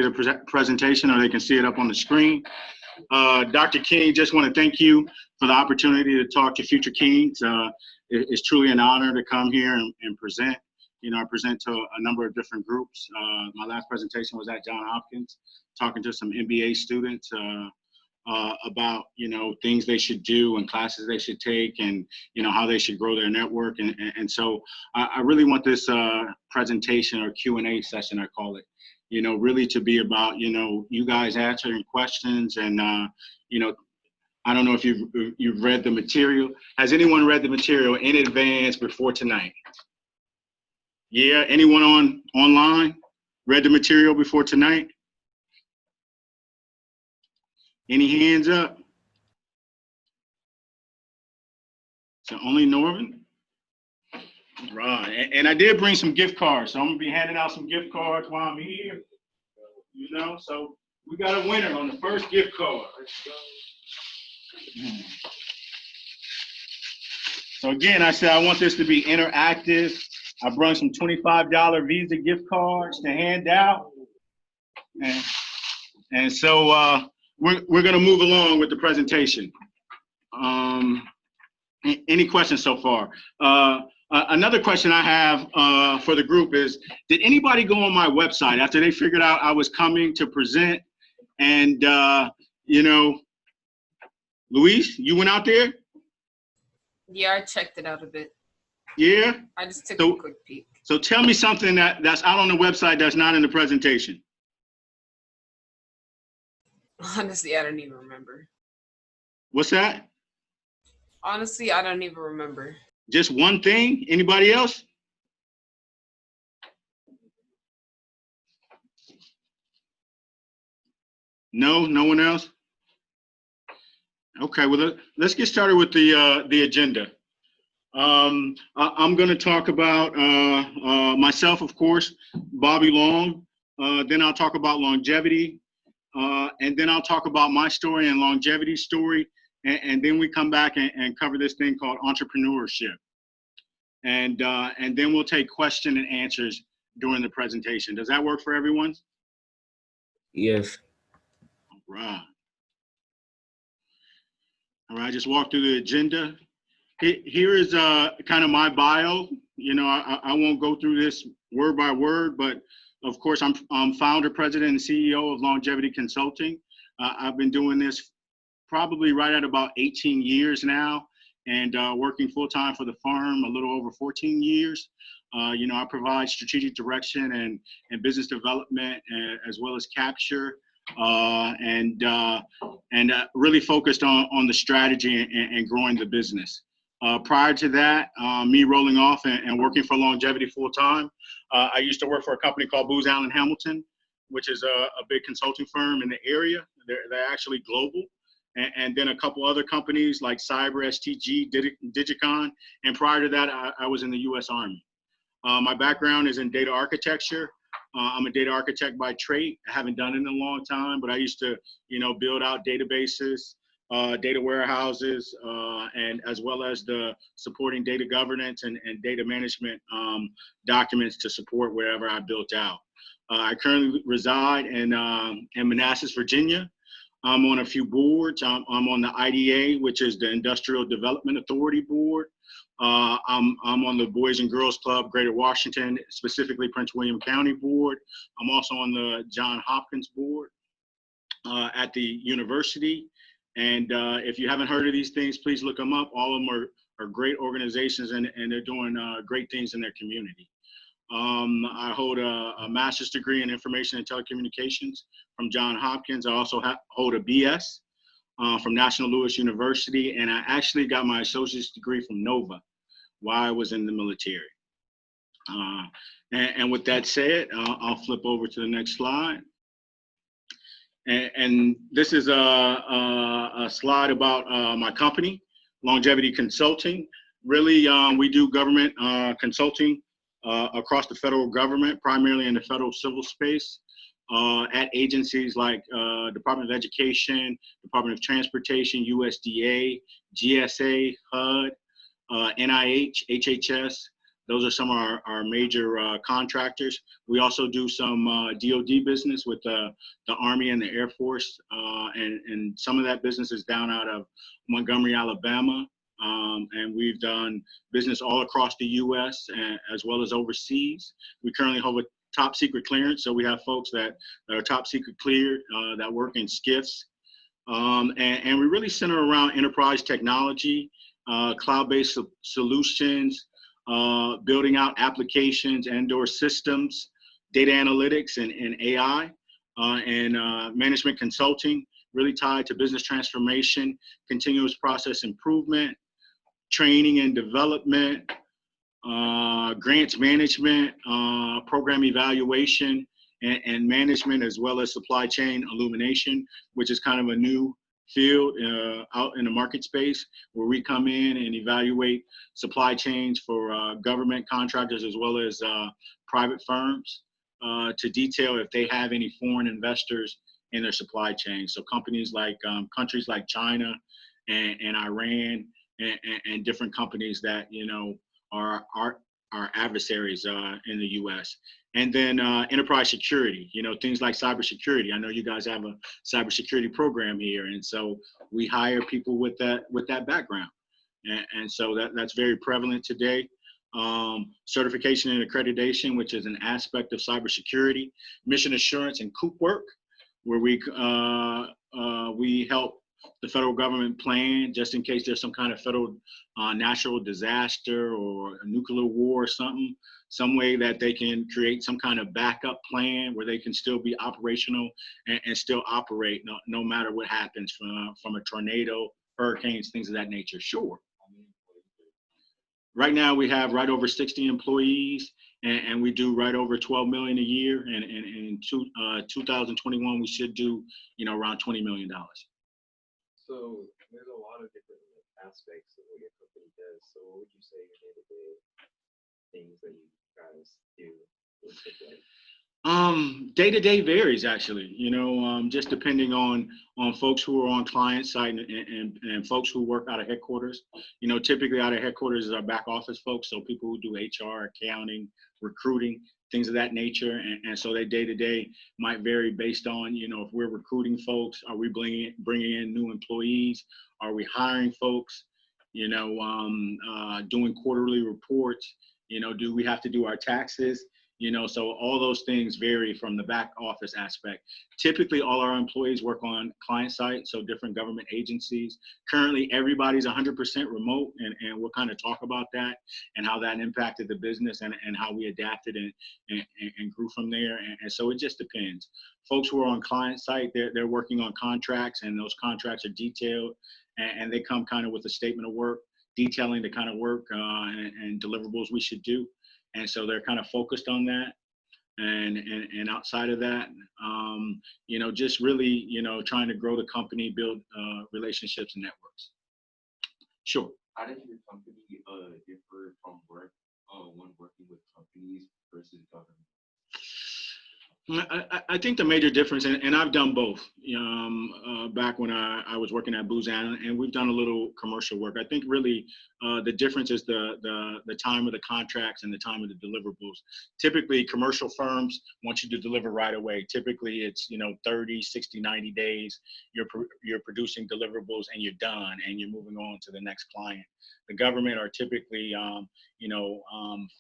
the presentation, or they can see it up on the screen. Dr. King, just want to thank you for the opportunity to talk to future kings. It's truly an honor to come here and present. I present to a number of different groups. My last presentation was at Johns Hopkins, talking to some MBA students about, things they should do and classes they should take, and, how they should grow their network. And so I really want this presentation, or Q&A session, I call it, really to be about, you guys answering questions. And, I don't know if you've read the material. Has anyone read the material in advance before tonight? Yeah, anyone online read the material before tonight? Any hands up? So only Norman? Right, and I did bring some gift cards, so I'm gonna be handing out some gift cards while I'm here. So we got a winner on the first gift card. So again, I said I want this to be interactive. I brought some $25 Visa gift cards to hand out, and so we're gonna move along with the presentation. Any questions so far? Another question I have for the group is, did anybody go on my website after they figured out I was coming to present? And, Luis, you went out there? Yeah, I checked it out a bit. Yeah? I just took a quick peek. So tell me something that's out on the website that's not in the presentation. Honestly, I don't even remember. What's that? Honestly, I don't even remember. Just one thing? Anybody else? No one else? Okay, well, let's get started with the agenda. I'm going to talk about myself, of course, Bobby Long. Then I'll talk about longevity. And then I'll talk about my story and longevity story. And then we come back and cover this thing called entrepreneurship. And then we'll take question and answers during the presentation. Does that work for everyone? Yes. All right. All right, just walk through the agenda. Here is kind of my bio. I won't go through this word by word, but of course, I'm founder, president, and CEO of Longevity Consulting. I've been doing this probably right at about 18 years now, and working full-time for the firm a little over 14 years. I provide strategic direction and business development, as well as capture, and really focused on the strategy and growing the business. Prior to that, me rolling off and working for Longevity full-time, I used to work for a company called Booz Allen Hamilton, which is a big consulting firm in the area. They're actually global. And then a couple other companies like Cyber, STG, Digicon. And prior to that, I was in the U.S. Army. My background is in data architecture. I'm a data architect by trade. I haven't done it in a long time, but I used to, build out databases, data warehouses, and as well as the supporting data governance and data management documents to support wherever I built out. I currently reside in Manassas, Virginia. I'm on a few boards. I'm on the IDA, which is the Industrial Development Authority Board. I'm on the Boys and Girls Club, Greater Washington, specifically Prince William County Board. I'm also on the Johns Hopkins Board at the university. And if you haven't heard of these things, please look them up. All of them are great organizations, and they're doing great things in their community. I hold a master's degree in information and telecommunications from Johns Hopkins. I also hold a BS from National Louis University, and I actually got my associate's degree from Nova while I was in the military. And with that said, I'll flip over to the next slide. And this is a slide about my company, Longevity Consulting. Really, we do government consulting across the federal government, primarily in the federal civil space, at agencies like Department of Education, Department of Transportation, USDA, GSA, HUD, NIH, HHS, Those are some of our major contractors. We also do some DoD business with the Army and the Air Force, and some of that business is down out of Montgomery, Alabama. And we've done business all across the U.S. As well as overseas. We currently hold a top secret clearance, so we have folks that are top secret cleared that work in SCIFs. And we really center around enterprise technology, cloud-based solutions, building out applications and/or systems, data analytics and AI, and management consulting, really tied to business transformation, continuous process improvement, training and development, grants management, program evaluation, and management, as well as supply chain illumination, which is kind of a new field out in the market space, where we come in and evaluate supply chains for government contractors as well as private firms to detail if they have any foreign investors in their supply chain. So companies like countries like China and Iran and different companies that, you know, are our adversaries in the U.S. And then enterprise security, you know, things like cybersecurity. I know you guys have a cybersecurity program here, and so we hire people with that background, and so that's very prevalent today. Certification and accreditation, which is an aspect of cybersecurity, mission assurance and COOP work, where we help the federal government plan just in case there's some kind of federal natural disaster or a nuclear war or something, some way that they can create some kind of backup plan where they can still be operational and still operate no matter what happens from a tornado, hurricanes, things of that nature. Sure. Right now we have right over 60 employees, and we do right over 12 million a year. And in 2021, we should do, you know, around $20 million. So there's a lot of different aspects of what your company does. So what would you say your day-to-day things that you guys do would look like? Day-to-day varies, actually, you know, just depending on folks who are on client side and folks who work out of headquarters. You know, typically out of headquarters is our back office folks, so people who do HR, accounting, recruiting, things of that nature. And so their day-to-day might vary based on, you know, if we're recruiting folks, are we bringing in new employees? Are we hiring folks? You know, doing quarterly reports? You know, do we have to do our taxes? You know, so all those things vary from the back office aspect. Typically, all our employees work on client site, so different government agencies. Currently, everybody's 100% remote, and we'll kind of talk about that and how that impacted the business and how we adapted and grew from there. And so it just depends. Folks who are on client site, they're working on contracts, and those contracts are detailed, and they come kind of with a statement of work, detailing the kind of work and deliverables we should do. And so they're kind of focused on that. And outside of that, you know, just really, you know, trying to grow the company, build relationships and networks. Sure. How does your company differ from work when working with companies versus government? I think the major difference, and I've done both, back when I was working at Booz Allen, and we've done a little commercial work. I think really the difference is the time of the contracts and the time of the deliverables. Typically, commercial firms want you to deliver right away. Typically, it's, you know, 30, 60, 90 days. You're producing deliverables and you're done, and you're moving on to the next client. The government are typically,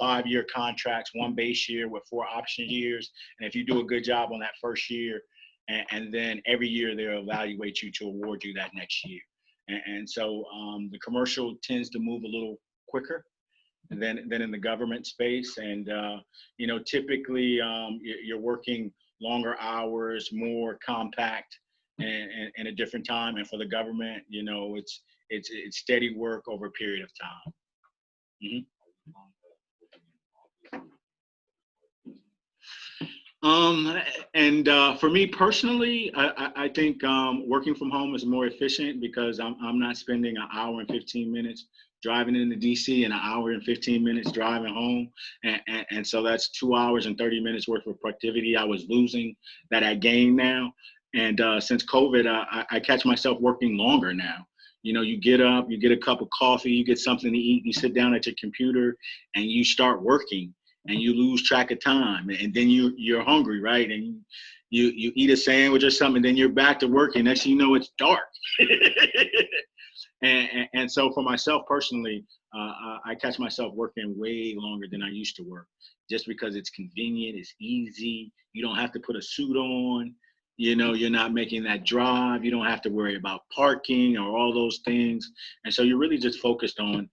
5-year contracts, 1 base year with 4 option years. And if you do a good job on that first year, and then every year they'll evaluate you to award you that next year. And so the commercial tends to move a little quicker than in the government space. And, typically you're working longer hours, more compact, and a different time. And for the government, you know, it's steady work over a period of time. Mm-hmm. For me personally, I think working from home is more efficient because I'm not spending an hour and 15 minutes driving into DC and an hour and 15 minutes driving home. And so that's 2 hours and 30 minutes worth of productivity I was losing that I gain now. And since COVID, I catch myself working longer now. You know, you get up, you get a cup of coffee, you get something to eat, you sit down at your computer and you start working and you lose track of time. And then you're hungry, right? And you eat a sandwich or something, and then you're back to working. Next thing you know, it's dark. And so for myself personally, I catch myself working way longer than I used to work, just because it's convenient, it's easy. You don't have to put a suit on. You know, you're not making that drive. You don't have to worry about parking or all those things. And so you're really just focused on,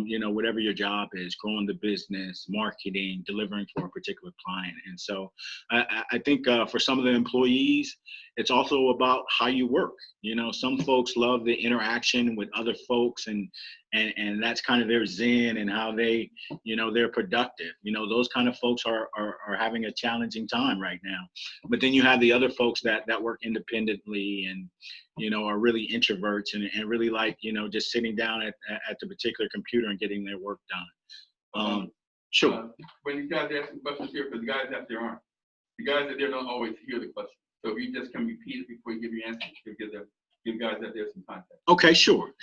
you know, whatever your job is, growing the business, marketing, delivering for a particular client. And so I think for some of the employees, it's also about how you work. You know, some folks love the interaction with other folks, and that's kind of their zen and how they, you know, they're productive. You know, those kind of folks are having a challenging time right now. But then you have the other folks that work independently and, you know, are really introverts and really like, you know, just sitting down at the particular computer and getting their work done. Sure. When you guys ask some questions here, for the guys that there aren't, the guys that there don't always hear the question. So if you just can repeat it before you give your answer, to give guys that there some context. Okay, sure.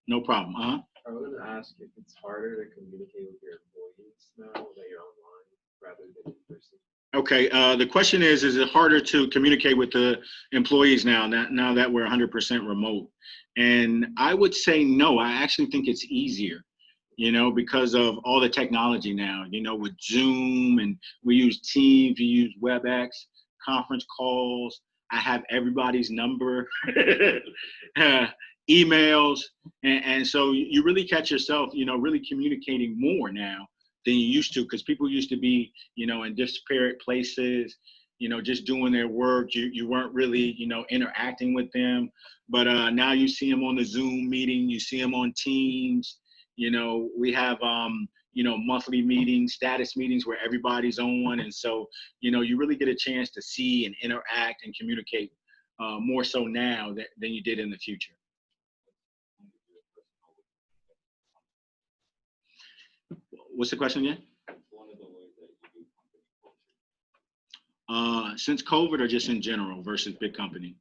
No problem. I wanted to ask if it's harder to communicate with your employees now that you're online rather than in person. Okay, the question is it harder to communicate with the employees now that we're 100% remote? And I would say no. I actually think it's easier, you know, because of all the technology now, you know, with Zoom, and we use Teams, we use WebEx, conference calls. I have everybody's number, emails. And so you really catch yourself, you know, really communicating more now than you used to, because people used to be, you know, in disparate places, you know, just doing their work. You weren't really, you know, interacting with them. But now you see them on the Zoom meeting, you see them on Teams. You know, we have, you know, monthly meetings, status meetings where everybody's on. And so, you know, you really get a chance to see and interact and communicate more so now than you did in the future. What's the question again? Since COVID or just in general versus big company?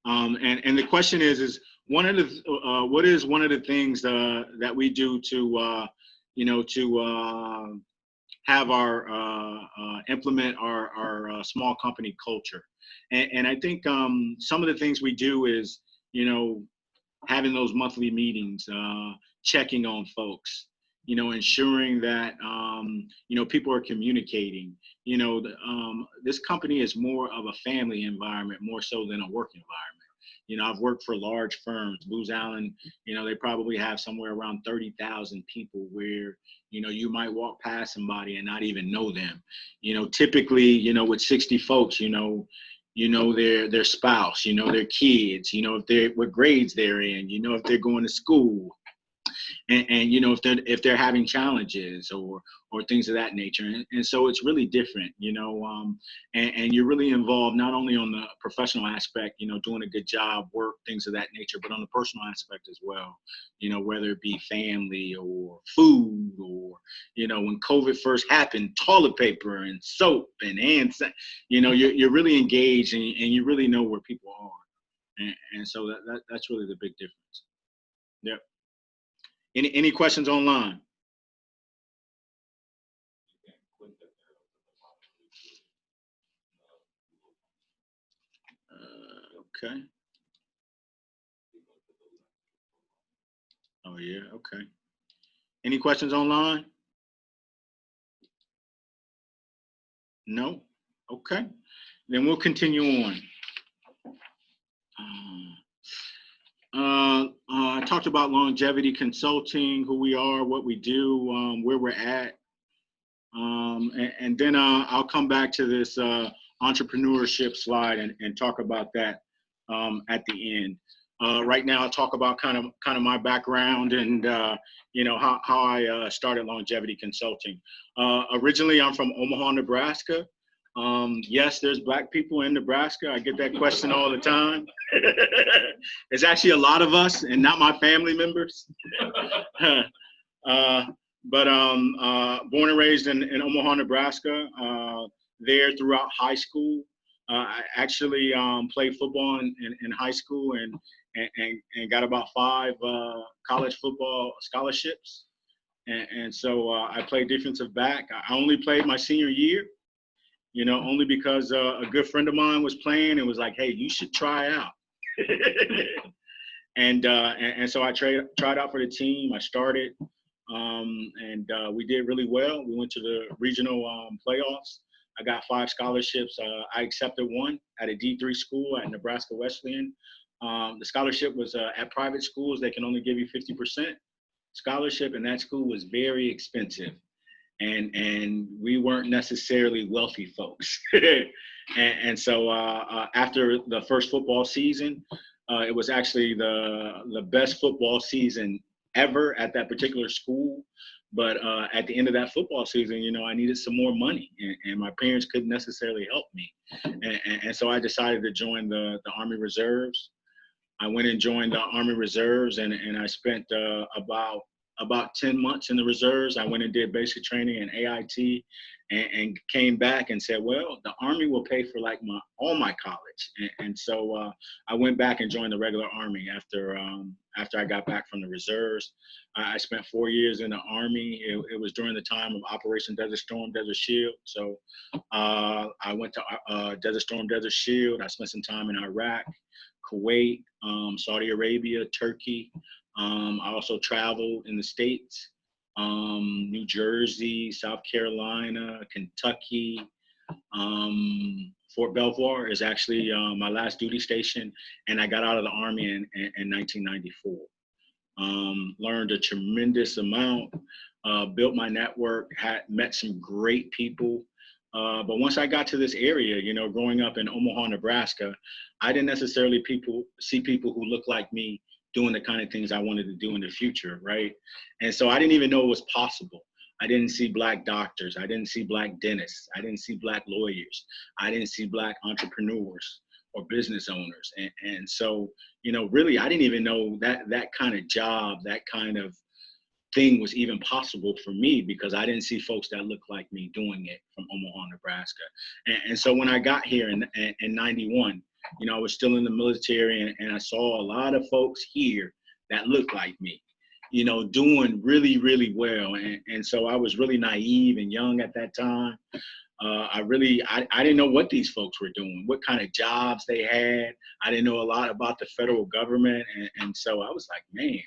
And the question is one of the what is one of the things that we do to you know, to have our implement our small company culture? And I think some of the things we do is, you know, having those monthly meetings, checking on folks, you know, ensuring that, you know, people are communicating. You know, this company is more of a family environment, more so than a work environment. You know, I've worked for large firms. Booz Allen, you know, they probably have somewhere around 30,000 people where, you know, you might walk past somebody and not even know them. You know, typically, you know, with 60 folks, you know their spouse, you know, their kids, you know, what grades they're in, you know, if they're going to school, and you know, if they're having challenges or things of that nature. And so it's really different, you know, and you're really involved not only on the professional aspect, you know, doing a good job, work, things of that nature, but on the personal aspect as well, you know, whether it be family or food, or, you know, when COVID first happened, toilet paper and soap and hand, you know, you're really engaged, and you really know where people are. And so that's really the big difference. Yep. Any questions online? Okay. Oh yeah, okay. Any questions online? No? Okay. Then we'll continue on. I talked about longevity consulting, who we are, what we do, where we're at. And then I'll come back to this entrepreneurship slide and talk about that at the end. Right now, I'll talk about kind of my background and you know, how I started longevity consulting. Originally, I'm from Omaha, Nebraska. Yes, there's Black people in Nebraska. I get that question all the time. There's actually a lot of us, and not my family members. But born and raised in Omaha, Nebraska. There throughout high school. I actually played football in high school, and got about 5 college football scholarships. And so I played defensive back. I only played my senior year, only because a good friend of mine was playing and was like, hey, you should try out. and so I tried out for the team. I started, and we did really well. We went to the regional playoffs. I got 5 scholarships. I accepted one at a D3 school at Nebraska Wesleyan. The scholarship was at private schools. They can only give you 50% scholarship, and that school was very expensive. And we weren't necessarily wealthy folks. and so after the first football season, it was actually the best football season ever at that particular school. But at the end of that football season, I needed some more money, and my parents couldn't necessarily help me. And so I decided to join the Army Reserves. I went and joined the Army Reserves, and I spent about 10 months in the reserves. I went and did basic training in AIT, and came back and said, well, the Army will pay for like all my college. And so I went back and joined the regular Army after I got back from the reserves. I spent 4 years in the Army. It was during the time of Operation Desert Storm, Desert Shield. So I went to Desert Storm, Desert Shield. I spent some time in Iraq, Kuwait, Saudi Arabia, Turkey. I also traveled in the States, New Jersey, South Carolina, Kentucky. Fort Belvoir is actually my last duty station, and I got out of the Army in 1994. Learned a tremendous amount, built my network, met some great people. But once I got to this area, growing up in Omaha, Nebraska, I didn't necessarily see people who looked like me doing the kind of things I wanted to do in the future, right? And so I didn't even know it was possible. I didn't see Black doctors. I didn't see Black dentists. I didn't see Black lawyers. I didn't see Black entrepreneurs or business owners. And so, really, I didn't even know that kind of job, that kind of thing was even possible for me, because I didn't see folks that looked like me doing it from Omaha, Nebraska. And so when I got here in 91, I was still in the military, and I saw a lot of folks here that looked like me, doing really, really well. And so I was really naive and young at that time. I didn't know what these folks were doing, what kind of jobs they had. I didn't know a lot about the federal government. And so I was like, man,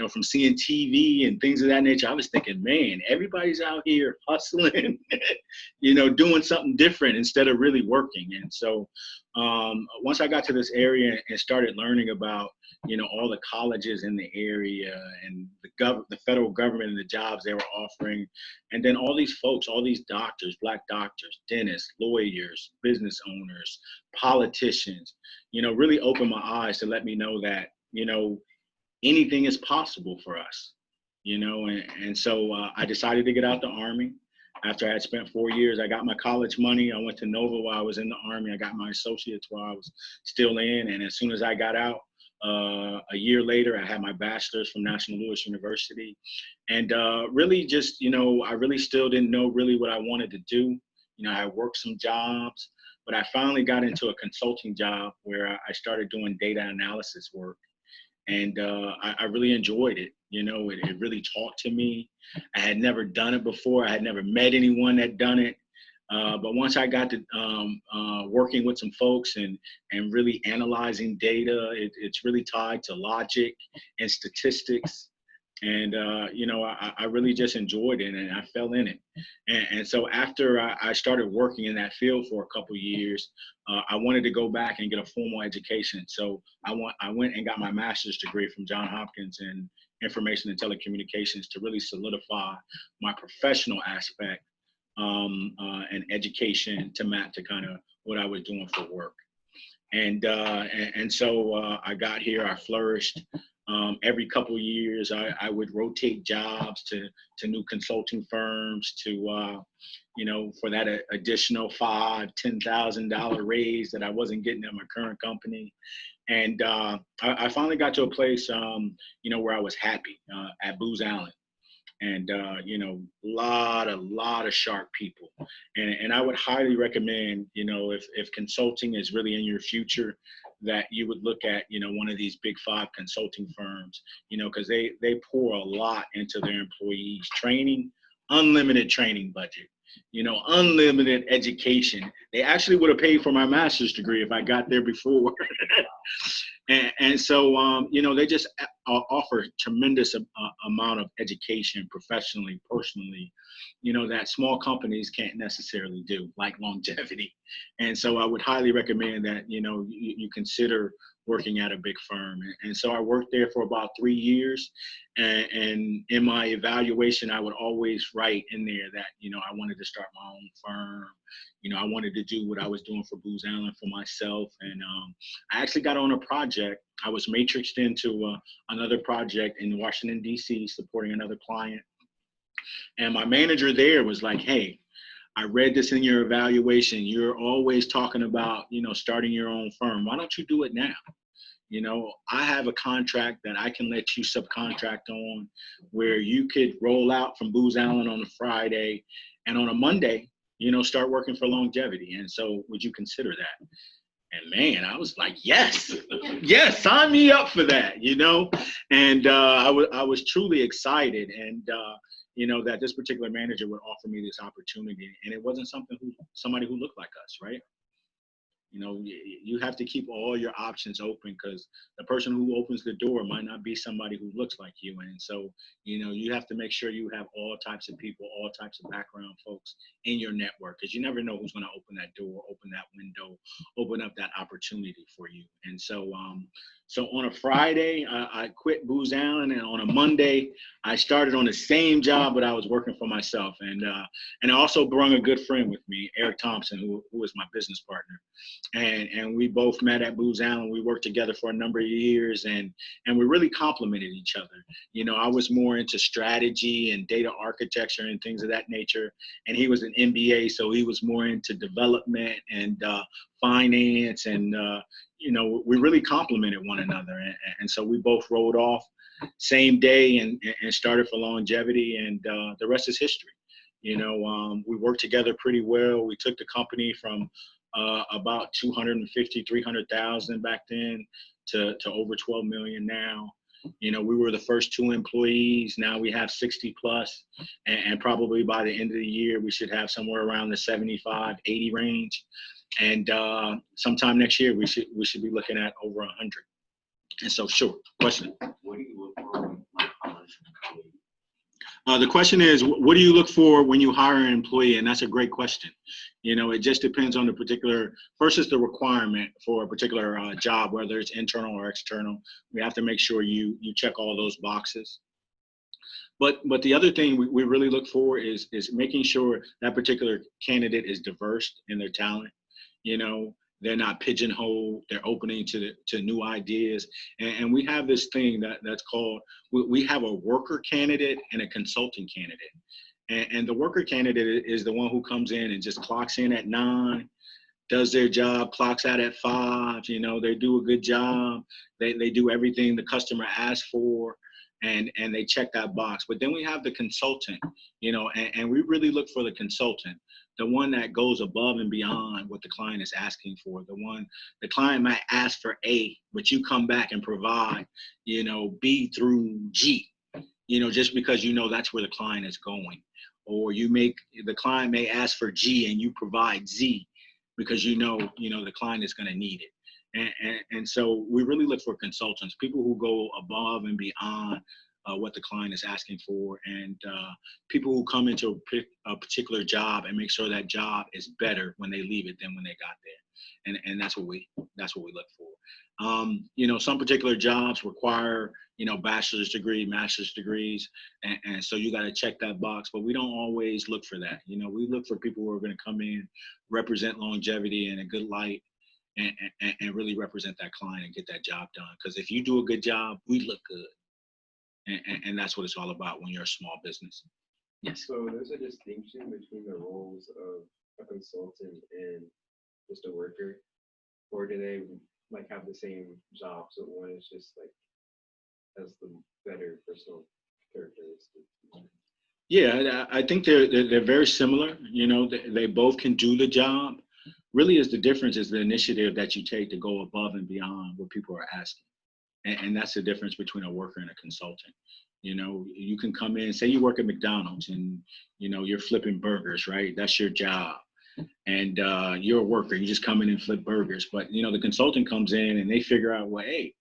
from seeing TV and things of that nature, I was thinking, man, everybody's out here hustling, doing something different instead of really working. And so once I got to this area and started learning about, all the colleges in the area and the federal government and the jobs they were offering, and then all these folks, all these doctors, Black doctors, dentists, lawyers, business owners, politicians, really opened my eyes to let me know that, anything is possible for us, and so I decided to get out the Army. After I had spent 4 years, I got my college money. I went to Nova while I was in the Army. I got my associates while I was still in. And as soon as I got out, a year later, I had my bachelor's from National Louis University. And really just, I really still didn't know really what I wanted to do. I worked some jobs, but I finally got into a consulting job where I started doing data analysis work. And I really enjoyed it. It really talked to me. I had never done it before. I had never met anyone that done it. But once I got to working with some folks and really analyzing data, it's really tied to logic and statistics. And, I really just enjoyed it, and I fell in it. And so after I started working in that field for a couple of years, I wanted to go back and get a formal education. So I went and got my master's degree from Johns Hopkins in information and telecommunications to really solidify my professional aspect and education to map to kind of what I was doing for work. And so I got here, I flourished. Every couple of years, I would rotate jobs to new consulting firms to, for that additional $5,000-$10,000 raise that I wasn't getting at my current company. And I finally got to a place, where I was happy at Booz Allen. And, lot of sharp people. And I would highly recommend, if consulting is really in your future, that you would look at, one of these big 5 consulting firms, because they pour a lot into their employees, training, unlimited training budget, unlimited education. They actually would have paid for my master's degree if I got there before. And so, they just offer tremendous amount of education professionally, personally, that small companies can't necessarily do, like longevity. And so I would highly recommend that, you consider working at a big firm. And so I worked there for about 3 years. And in my evaluation, I would always write in there that, I wanted to start my own firm. I wanted to do what I was doing for Booz Allen for myself. And I actually got on a project. I was matrixed into another project in Washington, D.C., supporting another client. And my manager there was like, hey, I read this in your evaluation. You're always talking about, starting your own firm. Why don't you do it now? I have a contract that I can let you subcontract on where you could roll out from Booz Allen on a Friday, and on a Monday, start working for longevity. And so would you consider that? And man, I was like, yes, sign me up for that, And I was truly excited, and that this particular manager would offer me this opportunity, and it wasn't somebody who looked like us, right? You have to keep all your options open, because the person who opens the door might not be somebody who looks like you. And so, you have to make sure you have all types of people, all types of background folks in your network, because you never know who's going to open that door, open that window, open up that opportunity for you. And so, so on a Friday, I quit Booz Allen, and on a Monday, I started on the same job, but I was working for myself. And I also brought a good friend with me, Eric Thompson, who was my business partner. And we both met at Booz Allen. We worked together for a number of years, and we really complemented each other. I was more into strategy and data architecture and things of that nature, and he was an MBA, so he was more into development and finance, and we really complemented one another. And so we both rolled off same day and started for longevity, and the rest is history. We worked together pretty well. We took the company from about 250, 300,000 back then to over 12 million now. We were the first 2 employees. Now we have 60 plus, and probably by the end of the year, we should have somewhere around the 75, 80 range. And sometime next year, we should be looking at over 100. And so, sure, question. What do you look for when hiring an employee? The question is, what do you look for when you hire an employee? And that's a great question. It just depends on the particular, first is the requirement for a particular job, whether it's internal or external. We have to make sure you check all those boxes. But the other thing we really look for is making sure that particular candidate is diverse in their talent. They're not pigeonholed. They're opening to new ideas. And we have this thing that's called, we have a worker candidate and a consulting candidate. And the worker candidate is the one who comes in and just clocks in at 9, does their job, clocks out at 5. They do a good job. They do everything the customer asks for, and they check that box. But then we have the consultant, and we really look for the consultant, the one that goes above and beyond what the client is asking for. The client might ask for A, but you come back and provide, B through G, just because that's where the client is going. Or the client may ask for G and you provide Z because the client is going to need it. And so we really look for consultants, people who go above and beyond what the client is asking for, and people who come into a particular job and make sure that job is better when they leave it than when they got there. And that's what we look for. Some particular jobs require bachelor's degree, master's degrees, and so you got to check that box. But we don't always look for that. We look for people who are going to come in, represent longevity in a good light, and really represent that client and get that job done. Because if you do a good job, we look good. And that's what it's all about when you're a small business. Yes. So there's a distinction between the roles of a consultant and just a worker, or do they have the same job? So one is just has the better personal characteristics. Yeah, I think they're very similar. They both can do the job, really is the difference is the initiative that you take to go above and beyond what people are asking. And that's the difference between a worker and a consultant. You know, you can come in, say you work at McDonald's and, you know, you're flipping burgers, right? That's your job. And you're a worker, you just come in and flip burgers. But, you know, the consultant comes in and they figure out, well, hey,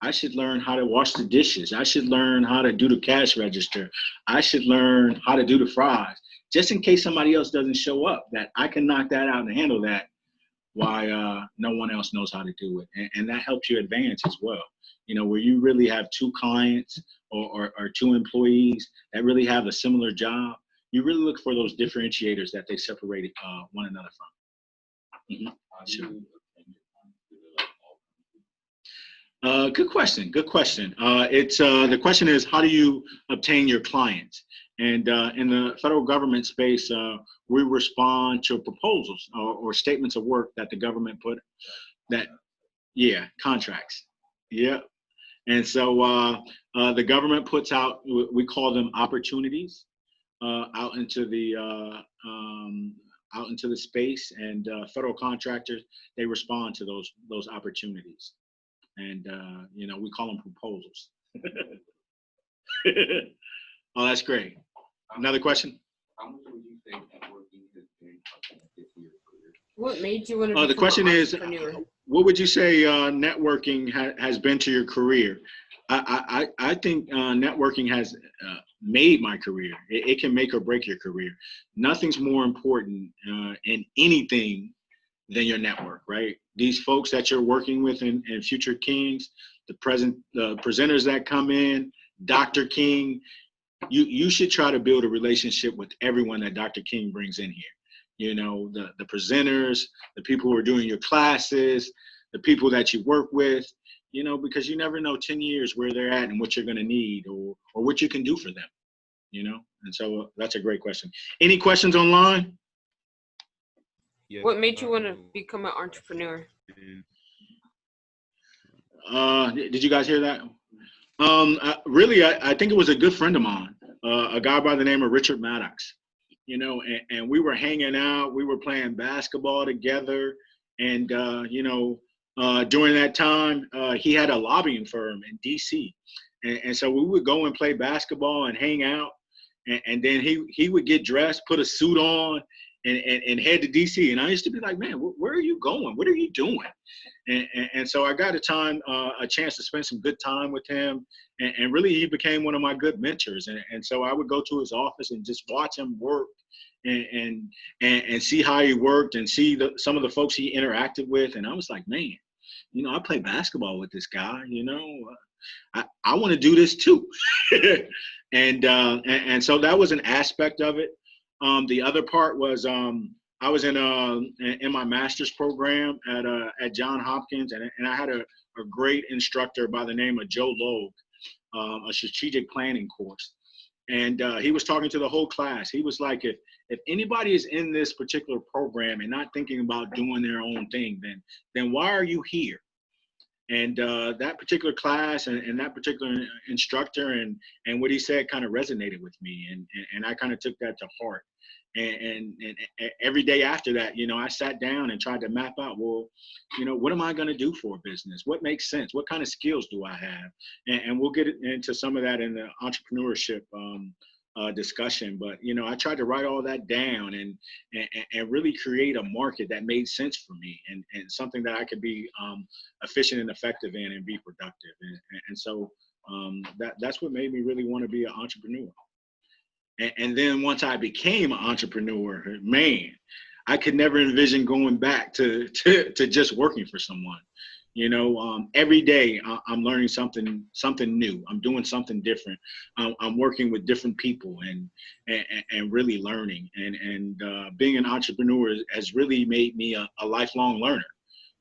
I should learn how to wash the dishes. I should learn how to do the cash register. I should learn how to do the fries, just in case somebody else doesn't show up, that I can knock that out and handle that while no one else knows how to do it. And that helps you advance as well. You know, where you really have two clients or two employees that really have a similar job, you really look for those differentiators that they separate one another from. Mm-hmm. How do Sure. you obtain your clients? Do they, like, all Good question. Good question. It's the question is, how do you obtain your clients? And in the federal government space, we respond to proposals or statements of work that the government put. That, yeah, contracts. Yeah. And so the government puts out, we call them opportunities, out into the space, and federal contractors, they respond to those opportunities. And, you know, we call them proposals. Oh, that's great. Another question? How much would you say networking has been connected to your career? What made you want to? The question is, entrepreneur? what would you say networking has been to your career? I think networking has made my career. It can make or break your career. Nothing's more important in anything than your network, right? These folks that you're working with in Future Kings, the presenters that come in, Dr. King, you should try to build a relationship with everyone that Dr. King brings in here. You know, the presenters, the people who are doing your classes, the people that you work with, you know, because you never know 10 years where they're at and what you're going to need or what you can do for them, you know? And so that's a great question. Any questions online? Yes. What made you want to become an entrepreneur? Did you guys hear that? Really, I think it was a good friend of mine, a guy by the name of Richard Maddox, you know, and we were hanging out, we were playing basketball together. And, you know, during that time, he had a lobbying firm in DC. And so we would go and play basketball and hang out. And then he would get dressed, put a suit on, and head to DC. And I used to be like, man, where are you going? What are you doing? And so I got a chance to spend some good time with him. And really, he became one of my good mentors. And so I would go to his office and just watch him work and see how he worked and see some of the folks he interacted with. And I was like, man, you know, I play basketball with this guy, you know, I want to do this too. And so that was an aspect of it. The other part was I was in my master's program at Johns Hopkins, and I had a great instructor by the name of Joe Logue, a strategic planning course. And he was talking to the whole class. He was like, if anybody is in this particular program and not thinking about doing their own thing, then why are you here? And that particular class and that particular instructor and what he said kind of resonated with me. And I kind of took that to heart. And every day after that, you know, I sat down and tried to map out, well, you know, what am I going to do for a business? What makes sense? What kind of skills do I have? And we'll get into some of that in the entrepreneurship discussion. But, you know, I tried to write all that down and really create a market that made sense for me and something that I could be efficient and effective in and be productive. And so that's what made me really want to be an entrepreneur. And then once I became an entrepreneur, man, I could never envision going back to just working for someone. You know, every day I'm learning something new. I'm doing something different. I'm working with different people and really learning. And being an entrepreneur has really made me a lifelong learner.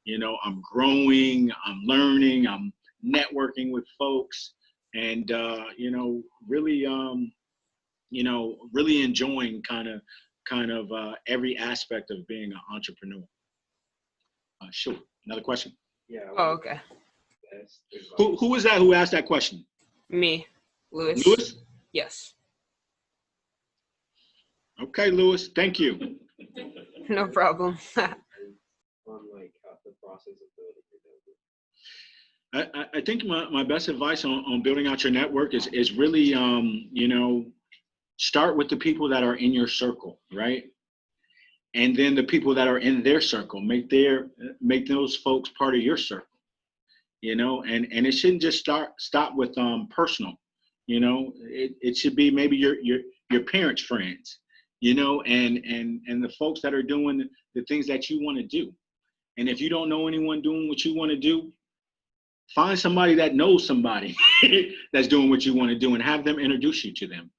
You know, I'm growing, I'm learning, I'm networking with folks, and you know, really really enjoying kind of every aspect of being an entrepreneur. Sure. Another question? Yeah. Oh, okay. Who was that who asked that question? Me, Lewis. Lewis? Yes. Okay, Lewis. Thank you. No problem. I think my best advice on building out your network is really, you know, start with the people that are in your circle, right? And then the people that are in their circle, make those folks part of your circle, you know, and it shouldn't just stop with personal, you know, it should be maybe your parents' friends, you know, and the folks that are doing the things that you want to do. And if you don't know anyone doing what you want to do, find somebody that knows somebody that's doing what you want to do and have them introduce you to them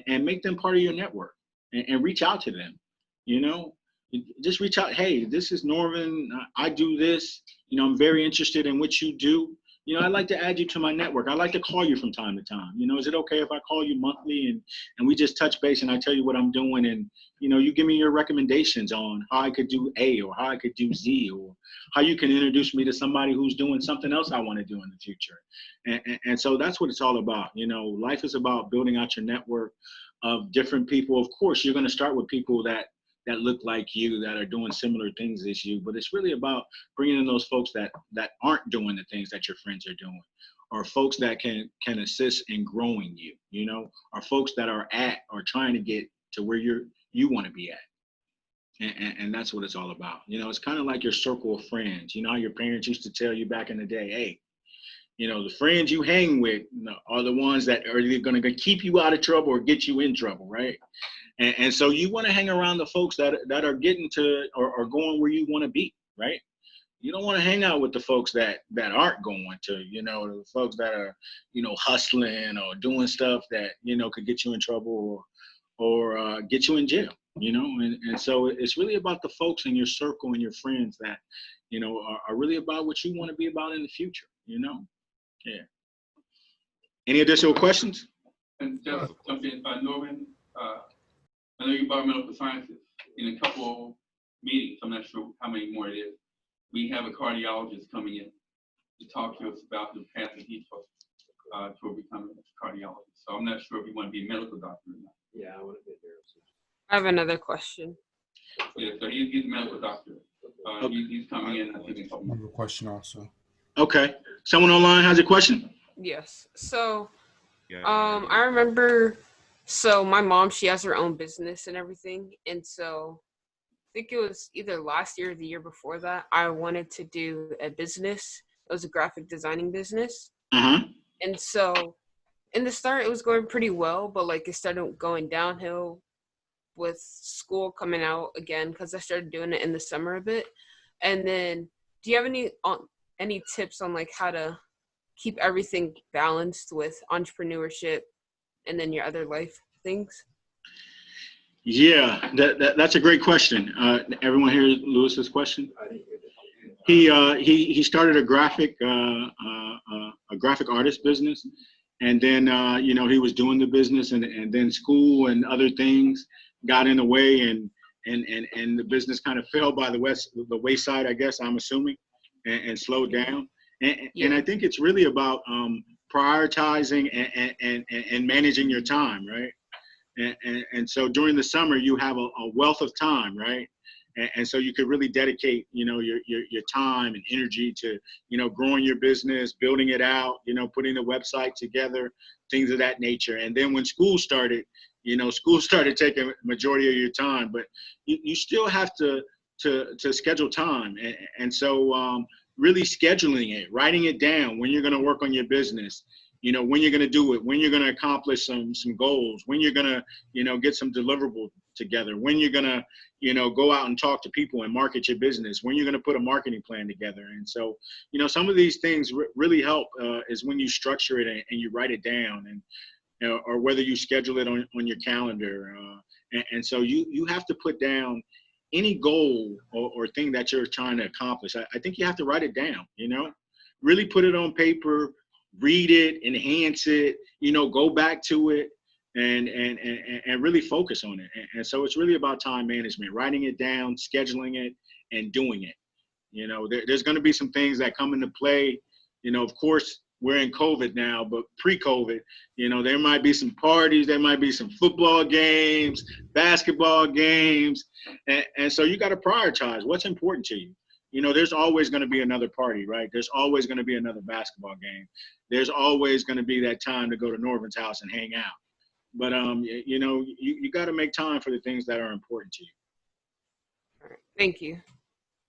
and make them part of your network and reach out to them, you know, just reach out. Hey, this is Norman. I do this, you know, I'm very interested in what you do. You know, I'd like to add you to my network. I'd like to call you from time to time. You know, is it okay if I call you monthly and we just touch base and I tell you what I'm doing and, you know, you give me your recommendations on how I could do A or how I could do Z or how you can introduce me to somebody who's doing something else I want to do in the future. And so that's what it's all about. You know, life is about building out your network of different people. Of course, you're going to start with people that look like you, that are doing similar things as you, but it's really about bringing in those folks that aren't doing the things that your friends are doing, or folks that can assist in growing you, you know, or folks that are at or trying to get to where you want to be at. And that's what it's all about. You know, it's kind of like your circle of friends. You know how your parents used to tell you back in the day, hey, you know, the friends you hang with, you know, are the ones that are either going to keep you out of trouble or get you in trouble, right? And so you want to hang around the folks that are getting to or going where you want to be, right? You don't want to hang out with the folks that aren't going to, you know, the folks that are, you know, hustling or doing stuff that, you know, could get you in trouble or get you in jail, you know? And so it's really about the folks in your circle and your friends that, you know, are really about what you want to be about in the future, you know? Yeah. Any additional questions? And just jump in, Norman, I know you brought medical sciences in a couple meetings. I'm not sure how many more it is. We have a cardiologist coming in to talk to us about the path that he took toward becoming a cardiologist. So I'm not sure if you want to be a medical doctor or not. Yeah, I want to be a neurosurgeon. I have another question. Yeah, so he's a medical doctor. He's coming in, I think, in a couple I have months. a question also. Okay. Someone online has a question? Yes. So, Yeah, I remember, so my mom, she has her own business and everything. And so I think it was either last year or the year before that, I wanted to do a business. It was a graphic designing business. Uh-huh. And so in the start, it was going pretty well, but like it started going downhill with school coming out again because I started doing it in the summer a bit. And then do you have any tips on like how to keep everything balanced with entrepreneurship and then your other life things? Yeah, that's a great question. Everyone hear Lewis's question? I didn't hear that. He started a graphic artist business, and then you know, he was doing the business, and then school and other things got in the way, and the business kind of fell by the wayside, I guess I'm assuming, and slowed down. And I think it's really about prioritizing and managing your time, right? And so during the summer, you have a wealth of time, right? And so you could really dedicate, you know, your time and energy to, you know, growing your business, building it out, you know, putting the website together, things of that nature. And then when school started, you know, school started taking majority of your time, but you still have to schedule time. And so really scheduling it, writing it down when you're going to work on your business, you know, when you're going to do it, when you're going to accomplish some goals, when you're going to, you know, get some deliverables together, when you're going to, you know, go out and talk to people and market your business, when you're going to put a marketing plan together. And so, you know, some of these things really help is when you structure it and you write it down, and, you know, or whether you schedule it on your calendar. And so you have to put down any goal or thing that you're trying to accomplish. I think you have to write it down, you know, really put it on paper, read it, enhance it, you know, go back to it and really focus on it. And so it's really about time management, writing it down, scheduling it, and doing it. You know, there's going to be some things that come into play. You know, of course, we're in COVID now, but pre-COVID, you know, there might be some parties, there might be some football games, basketball games. And so you got to prioritize what's important to you. You know, there's always going to be another party, right? There's always going to be another basketball game. There's always going to be that time to go to Norvin's house and hang out. But, you know, you got to make time for the things that are important to you. All right. Thank you.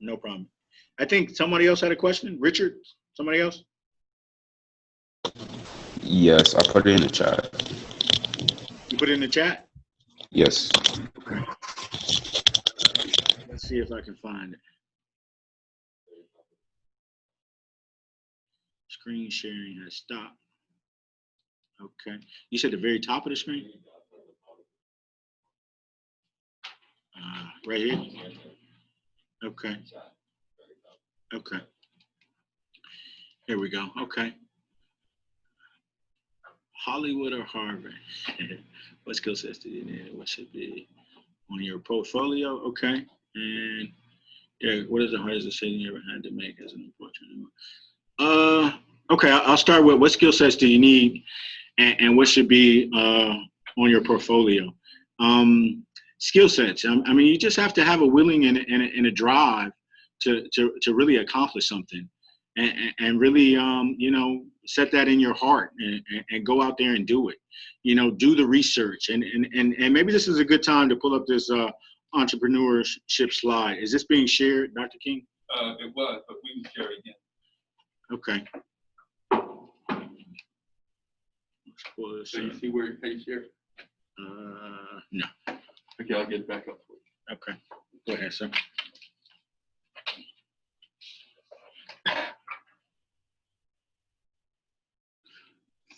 No problem. I think somebody else had a question. Richard, somebody else? Yes, I put it in the chat. You put it in the chat? Yes. Okay. Let's see if I can find it. Screen sharing has stopped. Okay. You said the very top of the screen? Right here? Okay. Okay. Here we go. Okay. Hollywood or Harvard? What skill sets do you need? What should be on your portfolio? Okay. And yeah, what is the hardest decision you ever had to make as an entrepreneur? Okay, I'll start with what skill sets do you need and what should be on your portfolio? Skill sets. I mean, you just have to have a willing and a drive to really accomplish something, and really, you know, set that in your heart and go out there and do it. You know, do the research, and maybe this is a good time to pull up this entrepreneurship slide. Is this being shared, Dr. King? It was, but we can share it again. Okay. Let's pull this So you up. see where you share? No. Okay, I'll get it back up for you. Okay. Go ahead, sir.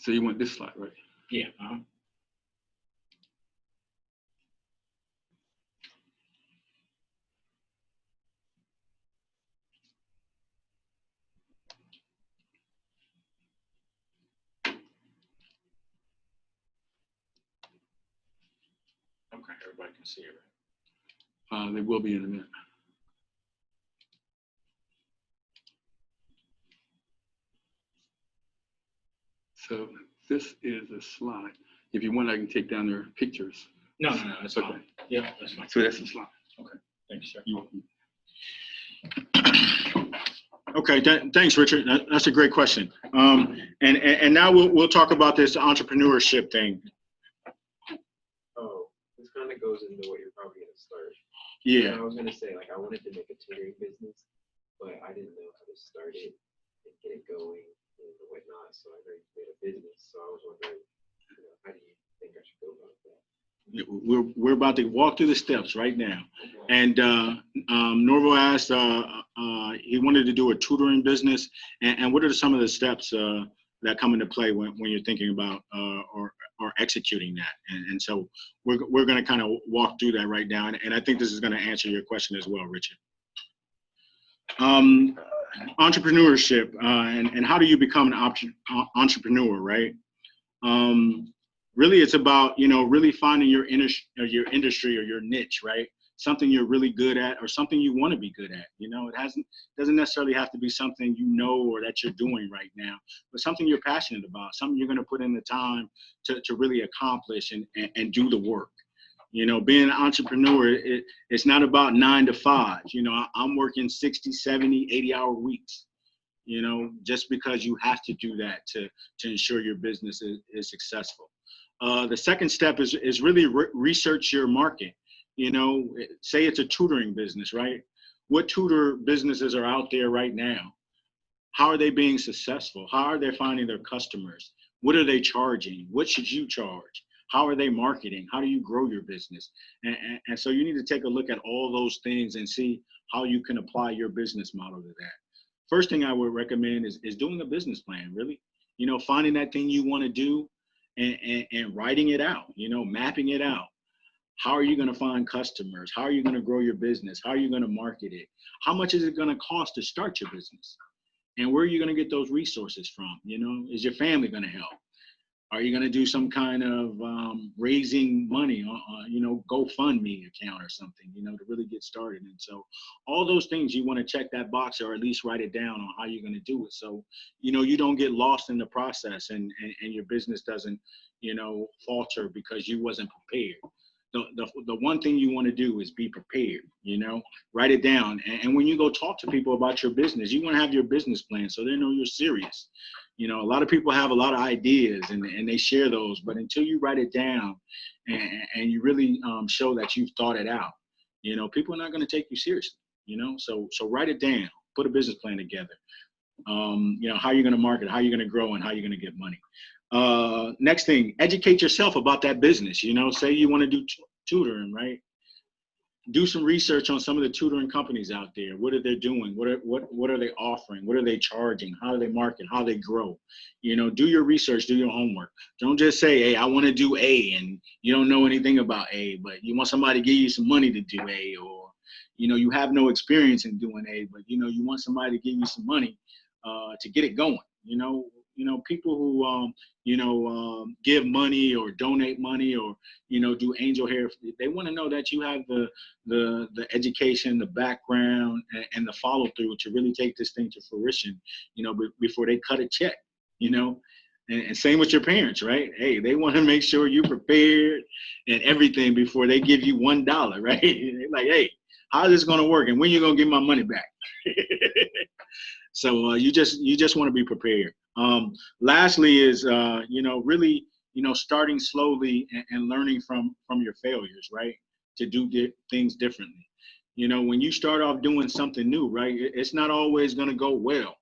So you want this slide, right? Yeah. Okay, everybody can see it. They will be in a minute. So this is a slide. If you want, I can take down their pictures. No, that's Okay. fine. Yeah, that's fine. So that's the slide. Thanks, sir. You're welcome. Okay, thanks, Richard. That's a great question. And now we'll talk about this entrepreneurship thing. Oh, this kind of goes into what you're probably gonna start. Yeah. I was gonna say, like, I wanted to make a tutoring business, but I didn't know how to start it and get it going and whatnot. So I know you made a business. So I was wondering, you know, how do you think I should go about that? We're about to walk through the steps right now. And Norvo asked, he wanted to do a tutoring business. And what are some of the steps that come into play when you're thinking about or executing that? And so we're going to kind of walk through that right now. And I think this is going to answer your question as well, Richard. Entrepreneurship and how do you become an entrepreneur, right? Really, it's about, you know, really finding your industry or your niche, right? Something you're really good at or something you want to be good at. You know, doesn't necessarily have to be something you know or that you're doing right now, but something you're passionate about, something you're going to put in the time to really accomplish and do the work. You know, being an entrepreneur, it's not about 9 to 5. You know, I'm working 60, 70, 80-hour weeks. You know, just because you have to do that to ensure your business is successful. The second step is really research your market. You know, say it's a tutoring business, right? What tutor businesses are out there right now? How are they being successful? How are they finding their customers? What are they charging? What should you charge? How are they marketing? How do you grow your business? And so you need to take a look at all those things and see how you can apply your business model to that. First thing I would recommend is doing a business plan, really. You know, finding that thing you want to do and writing it out, you know, mapping it out. How are you going to find customers? How are you going to grow your business? How are you going to market it? How much is it going to cost to start your business? And where are you going to get those resources from? You know, is your family going to help? Are you going to do some kind of raising money on, you know, GoFundMe account or something, you know, to really get started? And so all those things you want to check that box or at least write it down on how you're going to do it. So, you know, you don't get lost in the process and your business doesn't, you know, falter because you wasn't prepared. the one thing you want to do is be prepared, write it down. And when you go talk to people about your business, you want to have your business plan so they know you're serious. A lot of people have a lot of ideas and they share those, but until you write it down and you really show that you've thought it out, people are not going to take you seriously, so write it down, put a business plan together. How you're going to market, how you're going to grow, and how you're going to get money. Next thing, educate yourself about that business. Say you want to do tutoring, right? Do some research on some of the tutoring companies out there. What are they doing? What are they offering? What are they charging? How do they market? How they grow? Do your research, do your homework. Don't just say, hey, I want to do A, and you don't know anything about A, but you want somebody to give you some money to do A, or you have no experience in doing A, but you want somebody to give you some money to get it going. People who give money or donate money or do angel hair, they want to know that you have the education, the background, and the follow through to really take this thing to fruition, before they cut a check. And same with your parents, right? Hey, they want to make sure you're prepared and everything before they give you $1, right? They're like, hey, how is this going to work, and when you going to get my money back? So you just want to be prepared. Lastly is, really, starting slowly and learning from your failures, right? To do things differently. When you start off doing something new, right, it's not always going to go well.